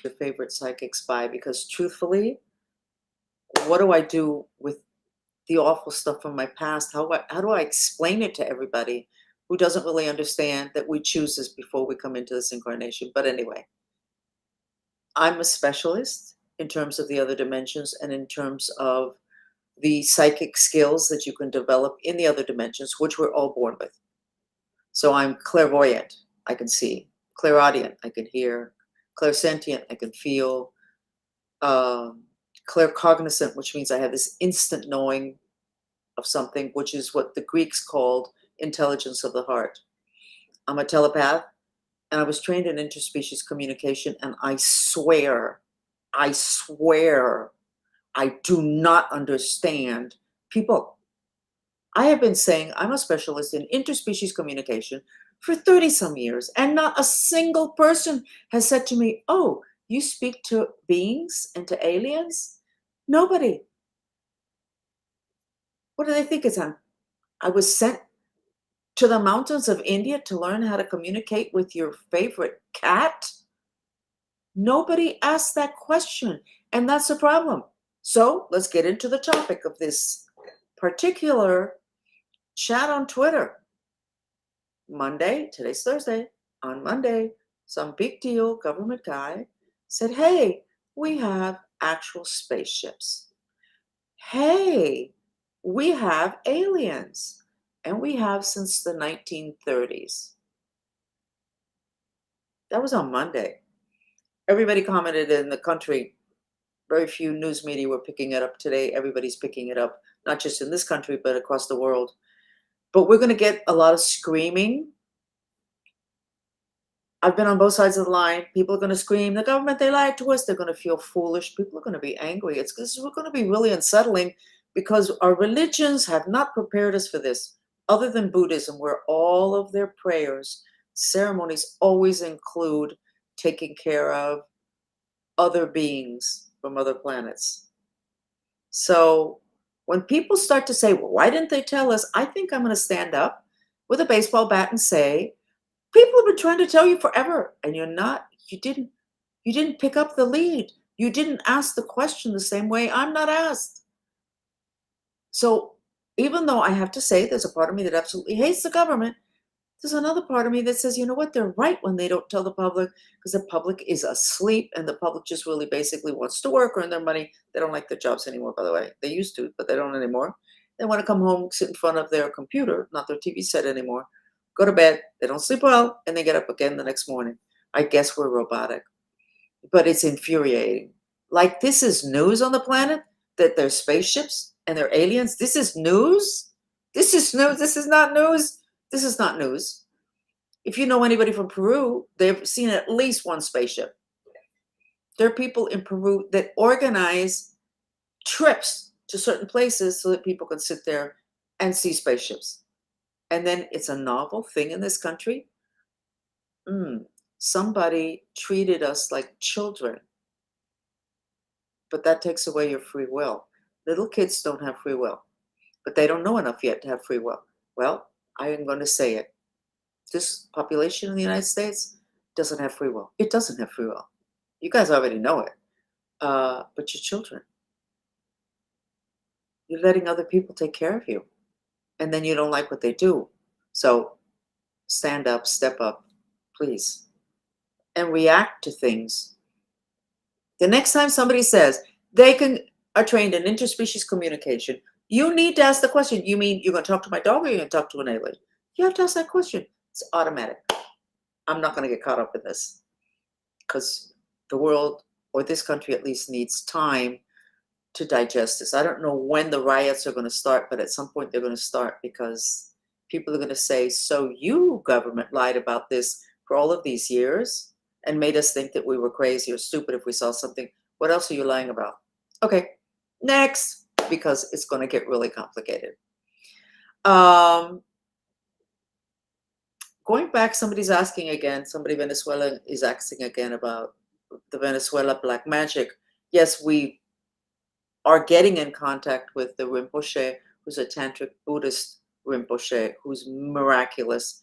your favorite psychic spy, because truthfully, what do I do with the awful stuff from my past? How do I explain it to everybody who doesn't really understand that we choose this before we come into this incarnation? But anyway, I'm a specialist in terms of the other dimensions and in terms of the psychic skills that you can develop in the other dimensions, which we're all born with. So I'm clairvoyant, I can see; clairaudient, I can hear; clairsentient, I can feel; um, claircognizant, which means I have this instant knowing of something, which is what the Greeks called intelligence of the heart. I'm a telepath, and I was trained in interspecies communication, and I swear, I do not understand people. I have been saying I'm a specialist in interspecies communication for 30 some years, and not a single person has said to me, "Oh, you speak to beings and to aliens?" Nobody. What do they think it's on? I was sent to the mountains of India to learn how to communicate with your favorite cat? Nobody asked that question, and that's the problem. So let's get into the topic of this particular chat on Twitter. Monday, today's Thursday, on Monday, some big deal government guy said, "Hey, we have actual spaceships. Hey, we have aliens, and we have since the 1930s." That was on Monday. Everybody commented in the country. Very few news media were picking it up today. Everybody's picking it up, not just in this country, but across the world. But we're going to get a lot of screaming. I've been on both sides of the line. People are going to scream, "The government, they lied to us." They're going to feel foolish. People are going to be angry. It's because we're going to be really unsettling, because our religions have not prepared us for this, other than Buddhism, where all of their prayers, ceremonies always include taking care of other beings from other planets. So when people start to say, "Well, why didn't they tell us?" I think I'm going to stand up with a baseball bat and say, "People have been trying to tell you forever, and you didn't pick up the lead. You didn't ask the question the same way I'm not asked." So even though I have to say there's a part of me that absolutely hates the government, there's another part of me that says, you know what, they're right when they don't tell the public, because the public is asleep, and the public just really basically wants to work, earn their money. They don't like their jobs anymore, by the way. They used to, but they don't anymore. They want to come home, sit in front of their computer, not their TV set anymore, go to bed. They don't sleep well, and they get up again the next morning. I guess we're robotic, but it's infuriating. Like, this is news on the planet, that there's spaceships and they're aliens. This is news. This is news. This is not news. This is not news. If you know anybody from Peru, they've seen at least one spaceship. There are people in Peru that organize trips to certain places so that people can sit there and see spaceships. And then it's a novel thing in this country. Somebody treated us like children, but that takes away your free will. Little kids don't have free will, but they don't know enough yet to have free will. Well, I am going to say it. This population in the United States doesn't have free will. It doesn't have free will. You guys already know it. But your children, you're letting other people take care of you, and then you don't like what they do. So stand up, step up, please, and react to things. The next time somebody says they are trained in interspecies communication, you need to ask the question, "You mean you're going to talk to my dog, or you're going to talk to an alien?" You have to ask that question. It's automatic. I'm not going to get caught up in this, because the world, or this country at least, needs time to digest this. I don't know when the riots are going to start, but at some point they're going to start, because people are going to say, "So you, government, lied about this for all of these years and made us think that we were crazy or stupid if we saw something. What else are you lying about?" Okay, next, because it's going to get really complicated. Going back, somebody's asking again, somebody Venezuela is asking again about the Venezuela black magic. Yes, we are getting in contact with the Rinpoche, who's a tantric Buddhist Rinpoche, who's miraculous.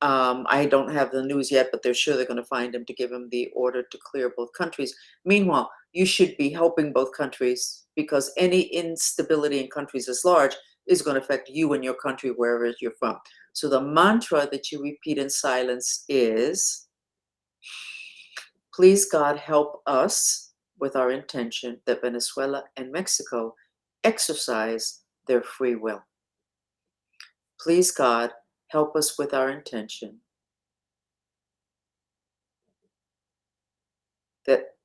I don't have the news yet, but they're sure they're going to find him to give him the order to clear both countries. Meanwhile, you should be helping both countries because any instability in countries as large is going to affect you and your country wherever you're from. So the mantra that you repeat in silence is, please God help us with our intention that Venezuela and Mexico exercise their free will. Please God help us with our intention that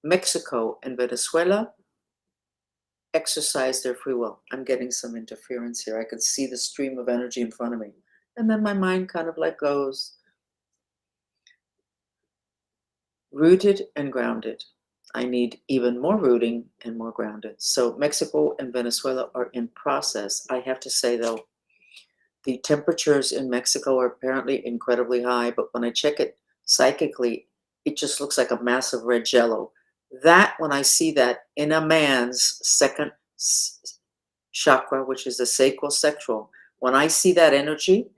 Mexico and Venezuela exercise their free will. I'm getting some interference here. I could see the stream of energy in front of me. And then my mind kind of like goes rooted and grounded. I need even more rooting and more grounded. So Mexico and Venezuela are in process. I have to say though, the temperatures in Mexico are apparently incredibly high, but when I check it psychically, it just looks like a massive red jello. That, when I see that in a man's second chakra, which is the sacral sexual, when I see that energy,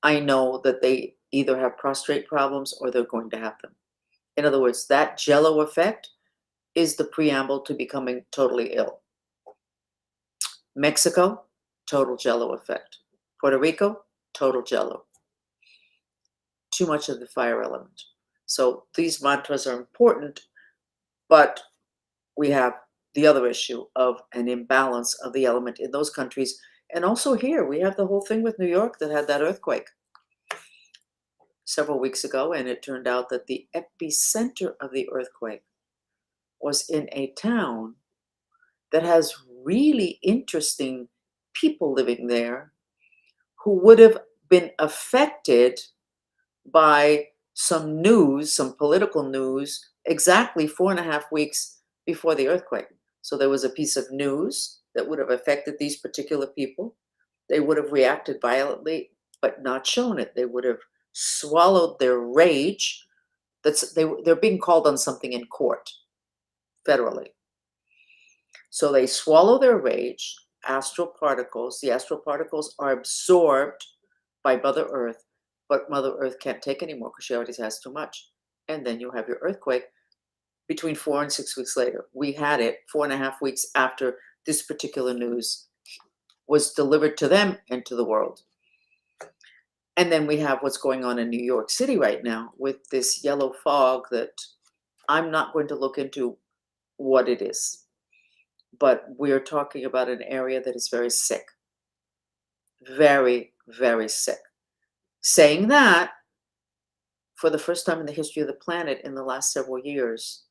I know that they either have prostate problems or they're going to have them. In other words, that jello effect is the preamble to becoming totally ill. Mexico, total jello effect. Puerto Rico, total jello. Too much of the fire element. So these mantras are important, but we have the other issue of an imbalance of the element in those countries. And also here, we have the whole thing with New York that had that earthquake several weeks ago, and it turned out that the epicenter of the earthquake was in a town that has really interesting people living there who would have been affected by some news, some political news, exactly 4.5 weeks before the earthquake. So there was a piece of news that would have affected these particular people. They would have reacted violently, but not shown it. They would have swallowed their rage. They're being called on something in court, federally. So they swallow their rage, astral particles. The astral particles are absorbed by Mother Earth, but Mother Earth can't take anymore because she already has too much. And then you have your earthquake between 4 and 6 weeks later. We had it 4.5 weeks after this particular news was delivered to them and to the world. And then we have what's going on in New York City right now with this yellow fog that I'm not going to look into what it is. But we're talking about an area that is very sick. Very, very sick. Saying that, for the first time in the history of the planet in the last several years,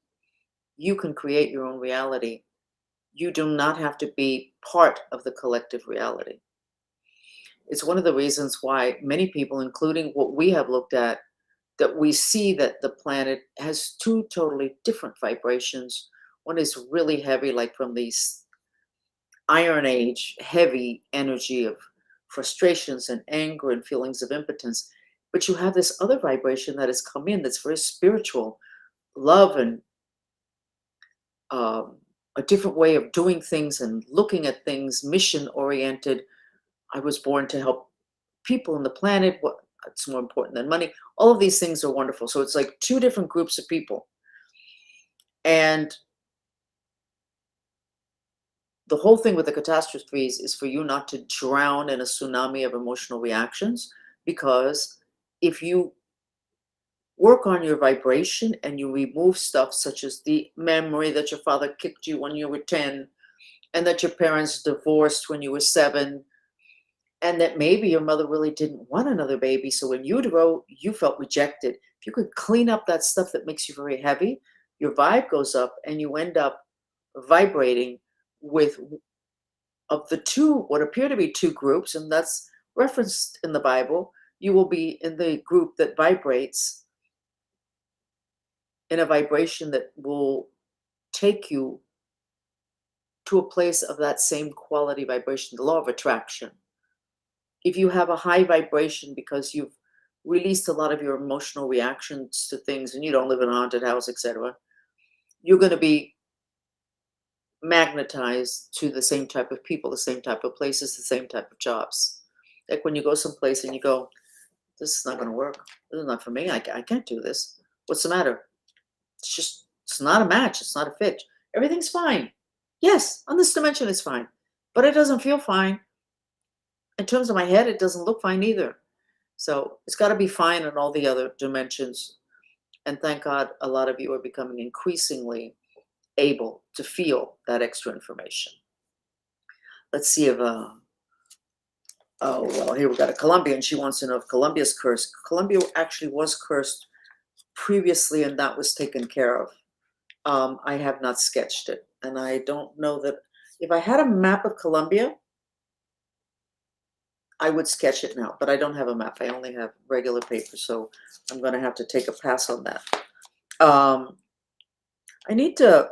you can create your own reality. You do not have to be part of the collective reality. It's one of the reasons why many people, including what we have looked at, that we see that the planet has two totally different vibrations. One is really heavy, like from these Iron Age, heavy energy of frustrations and anger and feelings of impotence. But you have this other vibration that has come in that's very spiritual, love and a different way of doing things and looking at things, mission oriented. I was born to help people on the planet. What's more important than money? All of these things are wonderful. So it's like two different groups of people. And the whole thing with the catastrophes is for you not to drown in a tsunami of emotional reactions, because if you work on your vibration and you remove stuff such as the memory that your father kicked you when you were 10 and that your parents divorced when you were 7 and that maybe your mother really didn't want another baby, so when you grow you felt rejected. If you could clean up that stuff that makes you very heavy, your vibe goes up and you end up vibrating with, of the two, what appear to be two groups, and that's referenced in the Bible, you will be in the group that vibrates in a vibration that will take you to a place of that same quality vibration, the law of attraction. If you have a high vibration because you've released a lot of your emotional reactions to things and you don't live in a haunted house, etc., you're going to be magnetized to the same type of people, the same type of places, the same type of jobs. Like when you go someplace and you go, this is not going to work. This is not for me. I can't do this. What's the matter? It's not a match. It's not a fit. Everything's fine. Yes, on this dimension, it's fine. But it doesn't feel fine. In terms of my head, it doesn't look fine either. So it's got to be fine in all the other dimensions. And thank God a lot of you are becoming increasingly able to feel that extra information. Let's see if, oh, well, here we got a Colombian. She wants to know if Colombia's cursed. Colombia actually was cursed previously, and that was taken care of. I have not sketched it, and I don't know that if I had a map of Colombia, I would sketch it now, but I don't have a map. I only have regular paper, so I'm going to have to take a pass on that. I need to,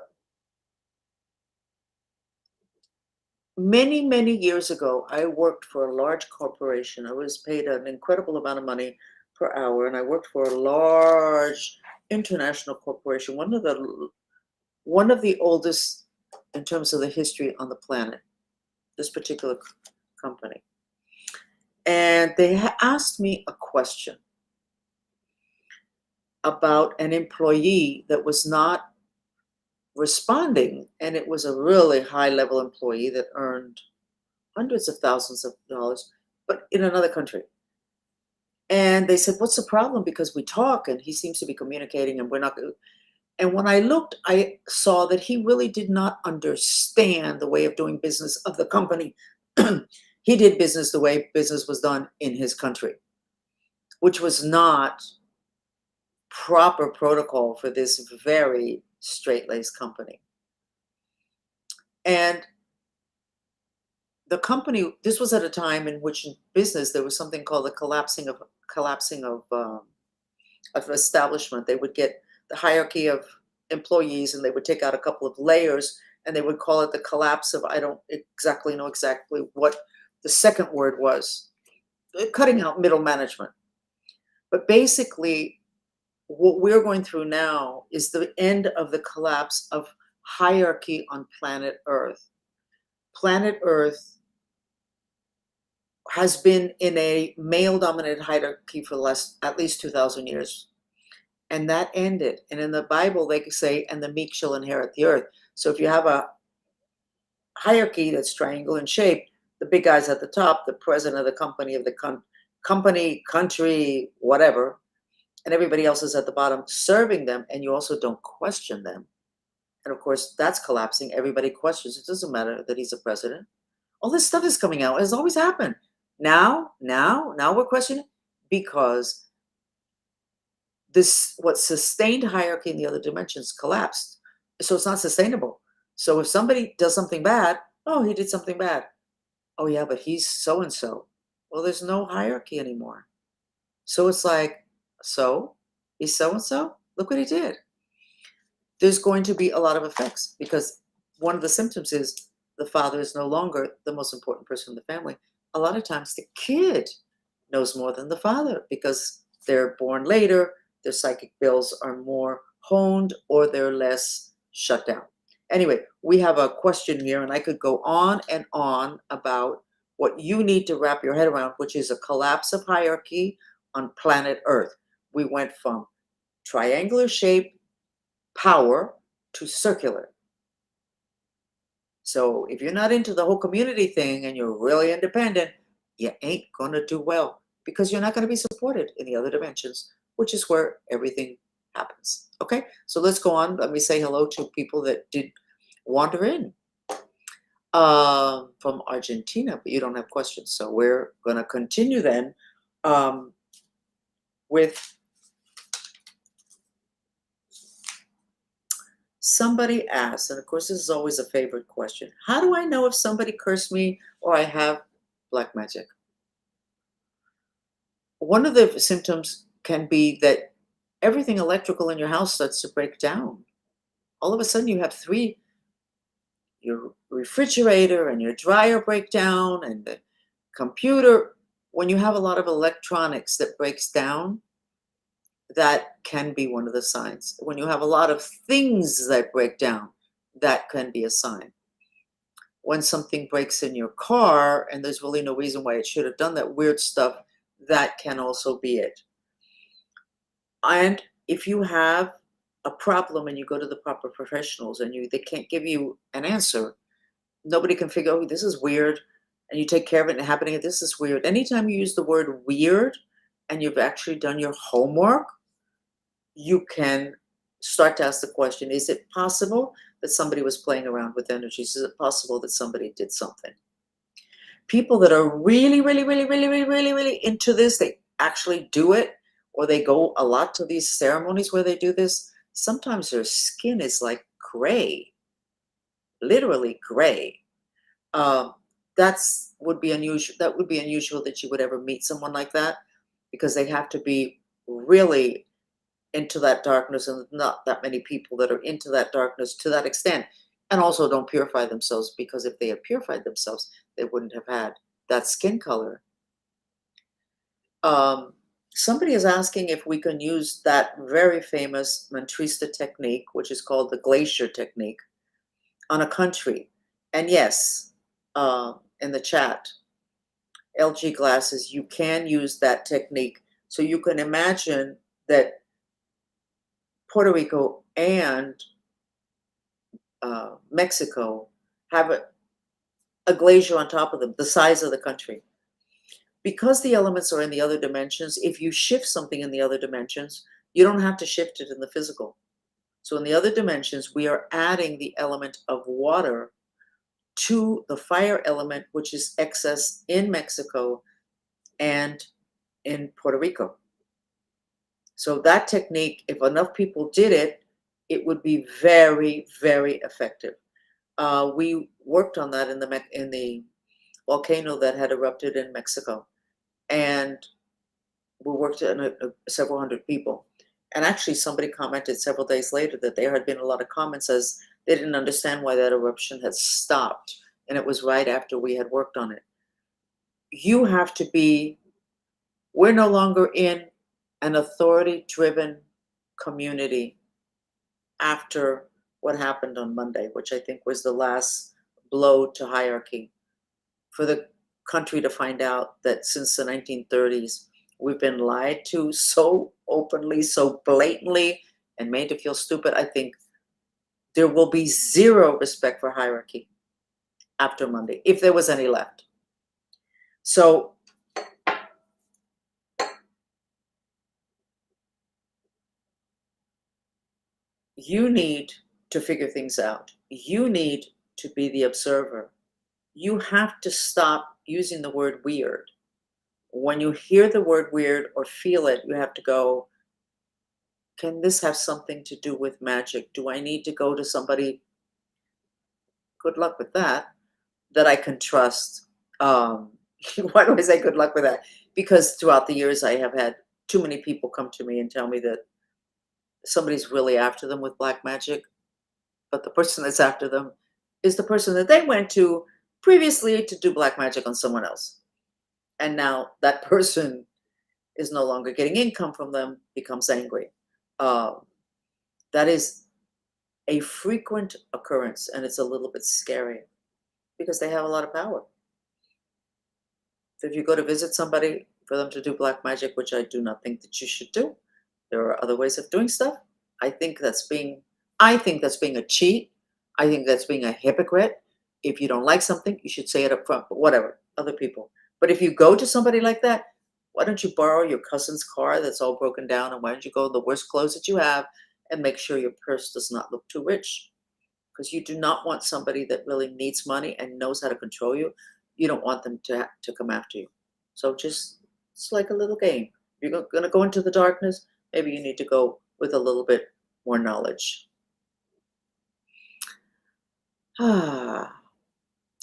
many years ago, I worked for a large corporation. I was paid an incredible amount of money per hour, and I worked for a large international corporation, one of the oldest in terms of the history on the planet, this particular company. And they asked me a question about an employee that was not responding, and it was a really high-level employee that earned hundreds of thousands of dollars, but in another country. And they said, what's the problem? Because we talk, and he seems to be communicating, and we're not. And when I looked, I saw that he really did not understand the way of doing business of the company. He did business the way business was done in his country, which was not proper protocol for this very straight-laced company. And the company, this was at a time in which in business there was something called the collapsing of establishment. They would get the hierarchy of employees, and they would take out a couple of layers, and they would call it the collapse of, I don't exactly know what the second word was, cutting out middle management. But basically, what we're going through now is the end of the collapse of hierarchy on planet Earth. Planet Earth has been in a male-dominated hierarchy for at least 2,000 years. And that ended. And in the Bible, they say, and the meek shall inherit the earth. So if you have a hierarchy that's triangle in shape, the big guy's at the top, the president of the company, country, whatever, and everybody else is at the bottom serving them, and you also don't question them. And of course, that's collapsing. Everybody questions. It doesn't matter that he's a president. All this stuff is coming out. It has always happened. Now we're questioning because what sustained hierarchy in the other dimensions collapsed. So it's not sustainable. So if somebody does something bad, oh, he did something bad. Oh yeah, but he's so-and-so. Well, there's no hierarchy anymore. So it's like, so he's so-and-so? Look what he did. There's going to be a lot of effects because one of the symptoms is the father is no longer the most important person in the family. A lot of times the kid knows more than the father because they're born later, their psychic bills are more honed, or they're less shut down. Anyway, we have a question here, and I could go on and on about what you need to wrap your head around, which is a collapse of hierarchy on planet Earth. We went from triangular shape power to circular. So if you're not into the whole community thing and you're really independent, you ain't going to do well because you're not going to be supported in the other dimensions, which is where everything happens. Okay, so let's go on. Let me say hello to people that did wander in from Argentina, but you don't have questions. So we're going to continue then with somebody asked, and of course this is always a favorite question, how do I know if somebody cursed me or I have black magic? One of the symptoms can be that everything electrical in your house starts to break down. All of a sudden you have your refrigerator and your dryer break down, and the computer. When you have a lot of electronics that breaks down, that can be one of the signs. When you have a lot of things that break down, that can be a sign. when something breaks in your car and there's really no reason why it should have done that weird stuff, that can also be it. And if you have a problem and you go to the proper professionals and they can't give you an answer, nobody can figure, oh, this is weird, and you take care of it and happening, this is weird. Anytime you use the word weird and you've actually done your homework, you can start to ask the question, is it possible that somebody was playing around with energies? Is it possible that somebody did something? People that are really, really, really, really, really, really, really into this, they actually do it, or they go a lot to these ceremonies where they do this. Sometimes their skin is like gray, literally gray. Um, that's would be unusual. That would be unusual that you would ever meet someone like that, because they have to be really into that darkness, and not that many people that are into that darkness to that extent, and also don't purify themselves, because if they had purified themselves, they wouldn't have had that skin color. Um, Somebody is asking if we can use that very famous Mantrista technique, which is called the glacier technique, on a country. And yes, in the chat, LG glasses, you can use that technique. So you can imagine that Puerto Rico and Mexico have a glacier on top of them, the size of the country. Because the elements are in the other dimensions, if you shift something in the other dimensions, you don't have to shift it in the physical. So in the other dimensions, we are adding the element of water to the fire element, which is excess in Mexico and in Puerto Rico. So that technique, if enough people did it, it would be very, very effective. We worked on that in the volcano that had erupted in Mexico, and we worked on several hundred people. And actually, somebody commented several days later that there had been a lot of comments as they didn't understand why that eruption had stopped, and it was right after we had worked on it. You have to be. We're no longer in an authority-driven community after what happened on Monday, which I think was the last blow to hierarchy. For the country to find out that since the 1930s, we've been lied to so openly, so blatantly, and made to feel stupid, I think there will be zero respect for hierarchy after Monday, if there was any left. So you need to figure things out. You need to be the observer. You have to stop using the word weird. When you hear the word weird or feel it, you have to go, can this have something to do with magic? Do I need to go to somebody, good luck with that I can trust? Why do I say good luck with that? Because throughout the years, I have had too many people come to me and tell me that somebody's really after them with black magic, but the person that's after them is the person that they went to previously to do black magic on someone else. And now that person is no longer getting income from them, becomes angry. That is a frequent occurrence, and it's a little bit scary because they have a lot of power. If you go to visit somebody for them to do black magic, which I do not think that you should do, there are other ways of doing stuff. I think that's being a cheat. I think that's being a hypocrite. If you don't like something, you should say it up front, but whatever, other people. But if you go to somebody like that, why don't you borrow your cousin's car that's all broken down, and why don't you go in the worst clothes that you have and make sure your purse does not look too rich? Because you do not want somebody that really needs money and knows how to control you. You don't want them to come after you. So just, it's like a little game. You're going to go into the darkness, maybe you need to go with a little bit more knowledge.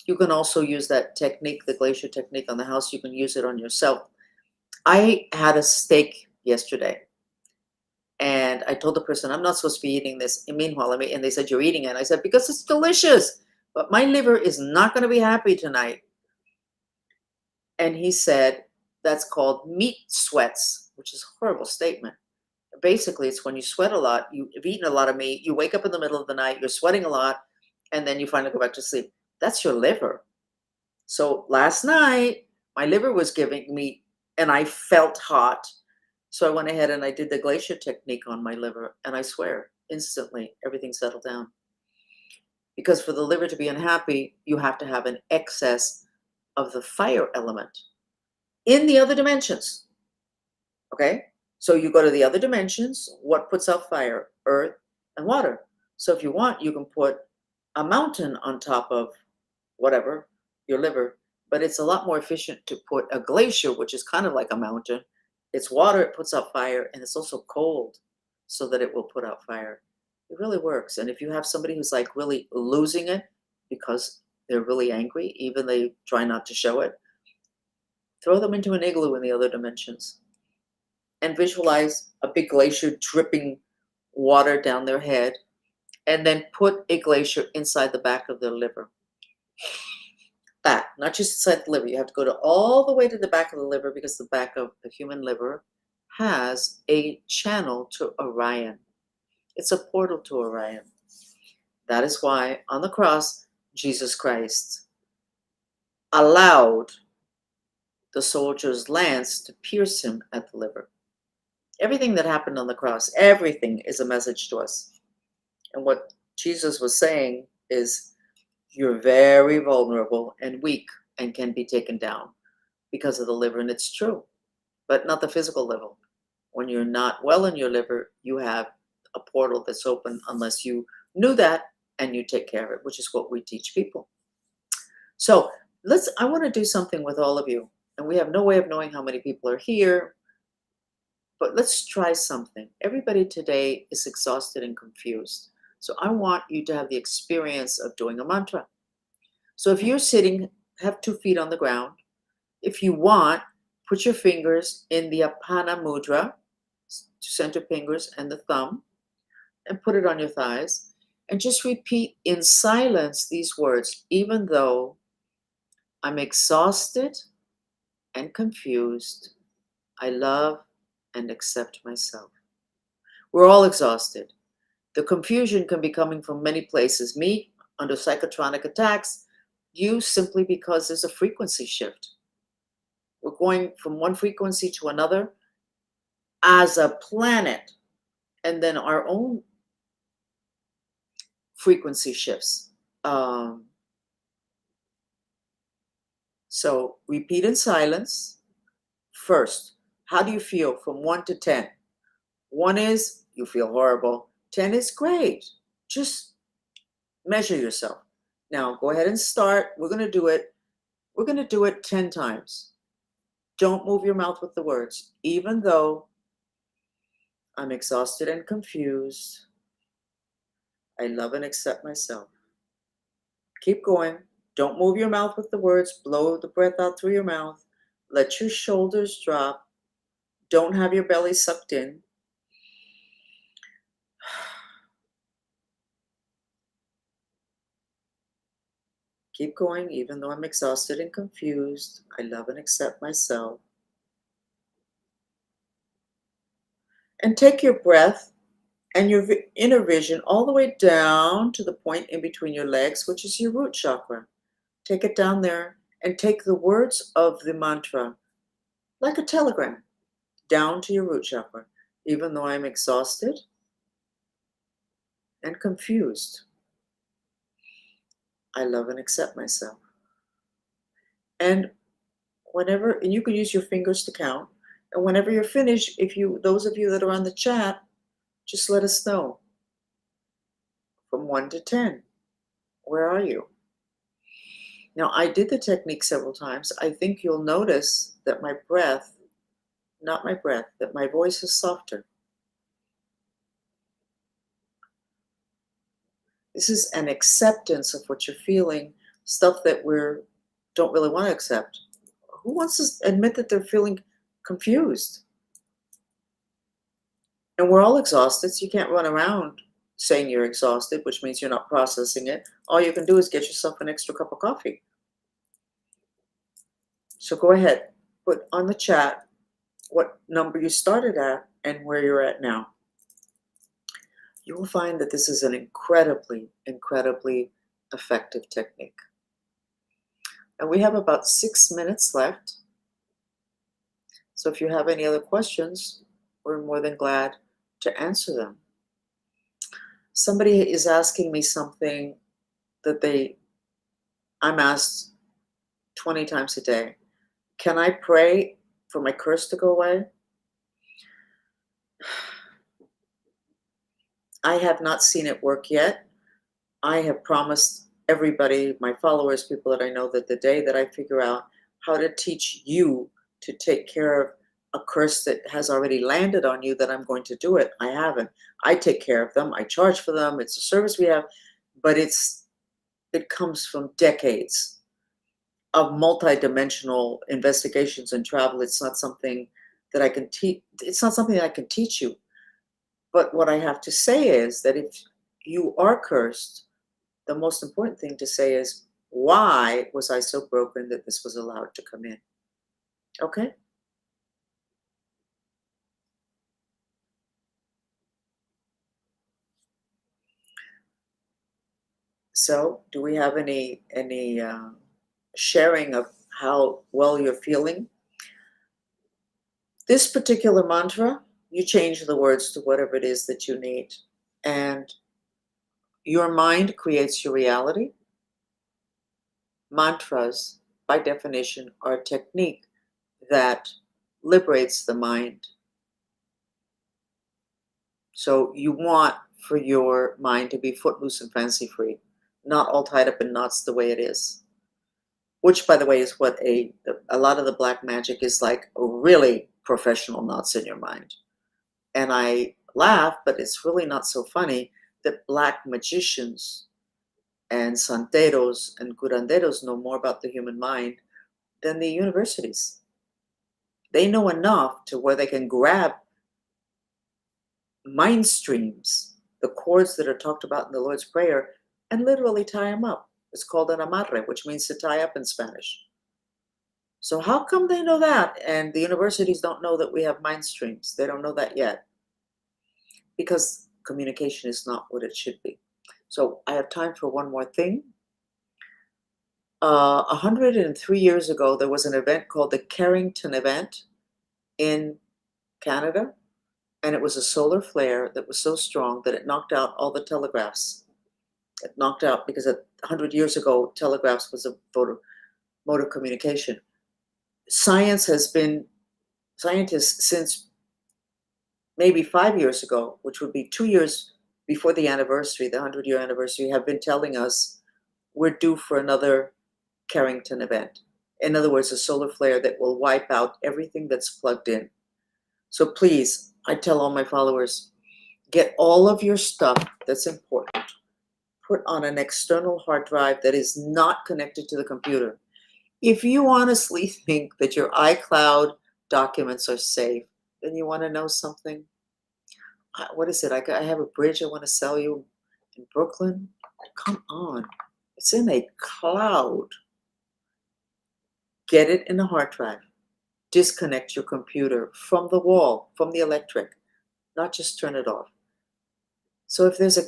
You can also use that technique, the glacier technique on the house. You can use it on yourself. I had a steak yesterday, and I told the person, I'm not supposed to be eating this. And meanwhile, and they said, you're eating it. And I said, because it's delicious, but my liver is not going to be happy tonight. And he said, that's called meat sweats, which is a horrible statement. Basically, it's when you sweat a lot, you've eaten a lot of meat, you wake up in the middle of the night, you're sweating a lot, and then you finally go back to sleep. That's your liver. So last night, my liver was giving me, and I felt hot. So I went ahead and I did the glacier technique on my liver, and I swear, instantly, everything settled down. Because for the liver to be unhappy, you have to have an excess of the fire element in the other dimensions. Okay? So you go to the other dimensions. What puts out fire? Earth and water. So if you want, you can put a mountain on top of whatever, your liver, but it's a lot more efficient to put a glacier, which is kind of like a mountain. It's water, it puts out fire, and it's also cold so that it will put out fire. It really works. And if you have somebody who's like really losing it because they're really angry, even they try not to show it, throw them into an igloo in the other dimensions and visualize a big glacier dripping water down their head, and then put a glacier inside the back of their liver. Back, not just inside the liver. You have to go to all the way to the back of the liver, because the back of the human liver has a channel to Orion. It's a portal to Orion. That is why on the cross, Jesus Christ allowed the soldier's lance to pierce him at the liver. Everything that happened on the cross, everything is a message to us. And what Jesus was saying is, you're very vulnerable and weak and can be taken down because of the liver. And it's true, but not the physical level. When you're not well in your liver, you have a portal that's open unless you knew that and you take care of it, which is what we teach people. So I want to do something with all of you. And we have no way of knowing how many people are here, but let's try something. Everybody today is exhausted and confused. So I want you to have the experience of doing a mantra. So if you're sitting, have 2 feet on the ground. If you want, put your fingers in the Apana Mudra, center fingers and the thumb, and put it on your thighs. And just repeat in silence these words: even though I'm exhausted and confused, I love and accept myself. We're all exhausted. The confusion can be coming from many places. Me, under psychotronic attacks. You, simply because there's a frequency shift. We're going from one frequency to another as a planet, and then our own frequency shifts. So repeat in silence. First, how do you feel from 1 to 10? 1 is you feel horrible. 10 is great. Just measure yourself. Now go ahead and start. We're going to do it. We're going to do it 10 times. Don't move your mouth with the words. Even though I'm exhausted and confused, I love and accept myself. Keep going. Don't move your mouth with the words. Blow the breath out through your mouth. Let your shoulders drop. Don't have your belly sucked in. Keep going. Even though I'm exhausted and confused, I love and accept myself. And take your breath and your inner vision all the way down to the point in between your legs, which is your root chakra. Take it down there and take the words of the mantra like a telegram down to your root chakra. Even though I'm exhausted and confused, I love and accept myself. And and you can use your fingers to count. And whenever you're finished, those of you that are on the chat, just let us know. From 1 to 10, where are you? Now, I did the technique several times. I think you'll notice that that my voice is softer. This is an acceptance of what you're feeling, stuff that don't really want to accept. Who wants to admit that they're feeling confused? And we're all exhausted, so you can't run around saying you're exhausted, which means you're not processing it. All you can do is get yourself an extra cup of coffee. So go ahead, put on the chat what number you started at and where you're at now. You will find that this is an incredibly, incredibly effective technique. And we have about 6 minutes left. So if you have any other questions, we're more than glad to answer them. Somebody is asking me something that I'm asked 20 times a day. Can I pray for my curse to go away? I have not seen it work yet. I have promised everybody, my followers, people that I know, that the day that I figure out how to teach you to take care of a curse that has already landed on you, that I'm going to do it. I haven't. I take care of them. I charge for them. It's a service we have, but it comes from decades of multidimensional investigations and travel. It's not something that I can teach. It's not something that I can teach you. But what I have to say is that if you are cursed, the most important thing to say is, why was I so broken that this was allowed to come in? Okay? So, do we have any sharing of how well you're feeling? This particular mantra, you change the words to whatever it is that you need, and your mind creates your reality. Mantras, by definition, are a technique that liberates the mind. So you want for your mind to be footloose and fancy free, not all tied up in knots the way it is. Which, by the way, is what a lot of the black magic is like, really professional knots in your mind. And I laugh, but it's really not so funny that black magicians and santeros and curanderos know more about the human mind than the universities. They know enough to where they can grab mind streams, the chords that are talked about in the Lord's Prayer, and literally tie them up. It's called an amarre, which means to tie up in Spanish. So how come they know that and the universities don't know that we have mind streams? They don't know that yet because communication is not what it should be. So I have time for one more thing. 103 years ago, there was an event called the Carrington event in Canada, and it was a solar flare that was so strong that it knocked out all the telegraphs. It knocked out, because 100 years ago, telegraphs was a mode of communication. Scientists since maybe 5 years ago, which would be 2 years before the anniversary, the 100-year anniversary, have been telling us we're due for another Carrington event. In other words, a solar flare that will wipe out everything that's plugged in. So please, I tell all my followers, get all of your stuff that's important, put on an external hard drive that is not connected to the computer. If you honestly think that your iCloud documents are safe, then you want to know something. What is it? I have a bridge I want to sell you in Brooklyn. Come on. It's in a cloud. Get it in a hard drive. Disconnect your computer from the wall, from the electric, not just turn it off. So if there's a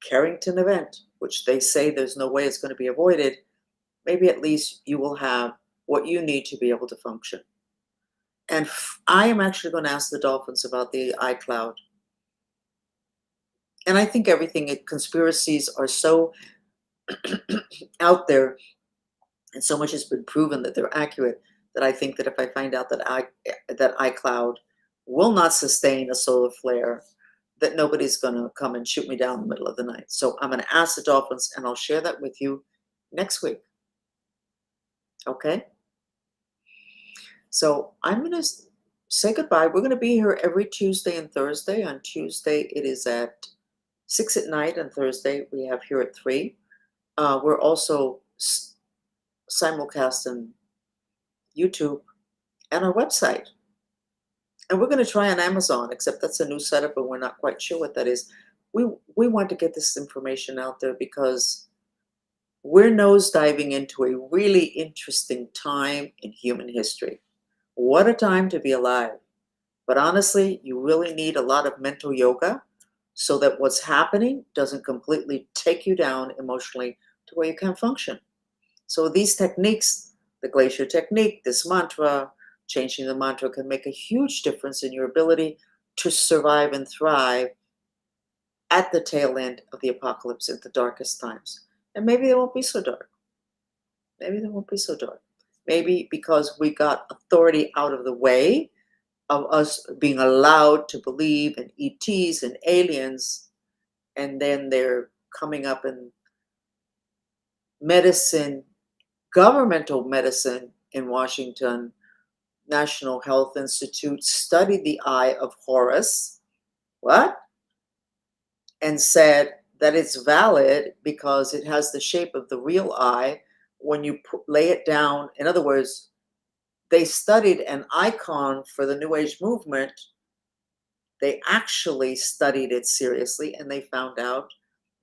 Carrington event, which they say there's no way it's going to be avoided, maybe at least you will have what you need to be able to function. And I am actually going to ask the dolphins about the iCloud. And I think conspiracies are so out there, and so much has been proven that they're accurate, that I think that if I find out that iCloud will not sustain a solar flare, that nobody's going to come and shoot me down in the middle of the night. So I'm going to ask the dolphins, and I'll share that with you next week. Okay? So I'm going to say goodbye. We're going to be here every Tuesday and Thursday. On Tuesday, it is at 6 at night. On Thursday, we have here at 3. We're also simulcast on YouTube and our website. And we're going to try on Amazon, except that's a new setup and we're not quite sure what that is. We want to get this information out there because we're nosediving into a really interesting time in human history. What a time to be alive. But honestly, you really need a lot of mental yoga so that what's happening doesn't completely take you down emotionally to where you can't function. So these techniques, the glacier technique, this mantra, changing the mantra can make a huge difference in your ability to survive and thrive at the tail end of the apocalypse at the darkest times. And maybe they won't be so dark. Maybe they won't be so dark. Maybe because we got authority out of the way of us being allowed to believe in ETs and aliens, and then they're coming up in medicine, governmental medicine in Washington, National Health Institute studied the eye of Horus. What? And said that it's valid because it has the shape of the real eye when you lay it down. In other words, they studied an icon for the New Age movement. They actually studied it seriously and they found out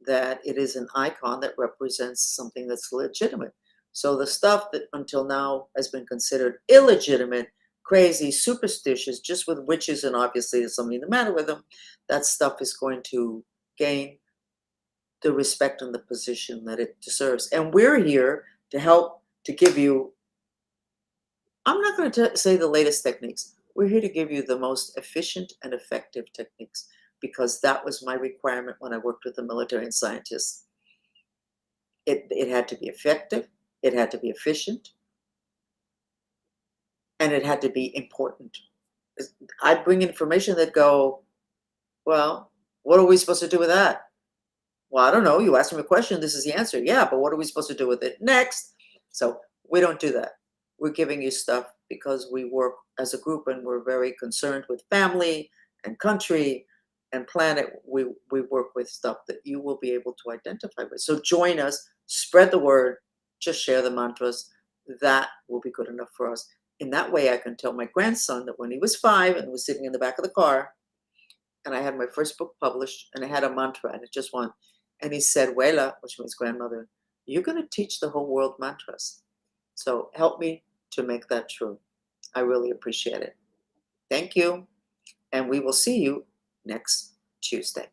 that it is an icon that represents something that's legitimate. So the stuff that until now has been considered illegitimate, crazy, superstitious, just with witches, and obviously there's something the matter with them, that stuff is going to gain the respect and the position that it deserves. And we're here to help to give you, I'm not going to say the latest techniques. We're here to give you the most efficient and effective techniques because that was my requirement when I worked with the military and scientists. It had to be effective, it had to be efficient, and it had to be important. I bring information that go, well, what are we supposed to do with that? Well, I don't know. You asked me a question. This is the answer. Yeah, but what are we supposed to do with it next? So we don't do that. We're giving you stuff because we work as a group and we're very concerned with family and country and planet. We work with stuff that you will be able to identify with. So join us, spread the word, just share the mantras. That will be good enough for us. In that way, I can tell my grandson that when he was 5 and was sitting in the back of the car, and I had my first book published, and I had a mantra, and it just won. And he said, Wela, which means grandmother, you're going to teach the whole world mantras. So help me to make that true. I really appreciate it. Thank you. And we will see you next Tuesday.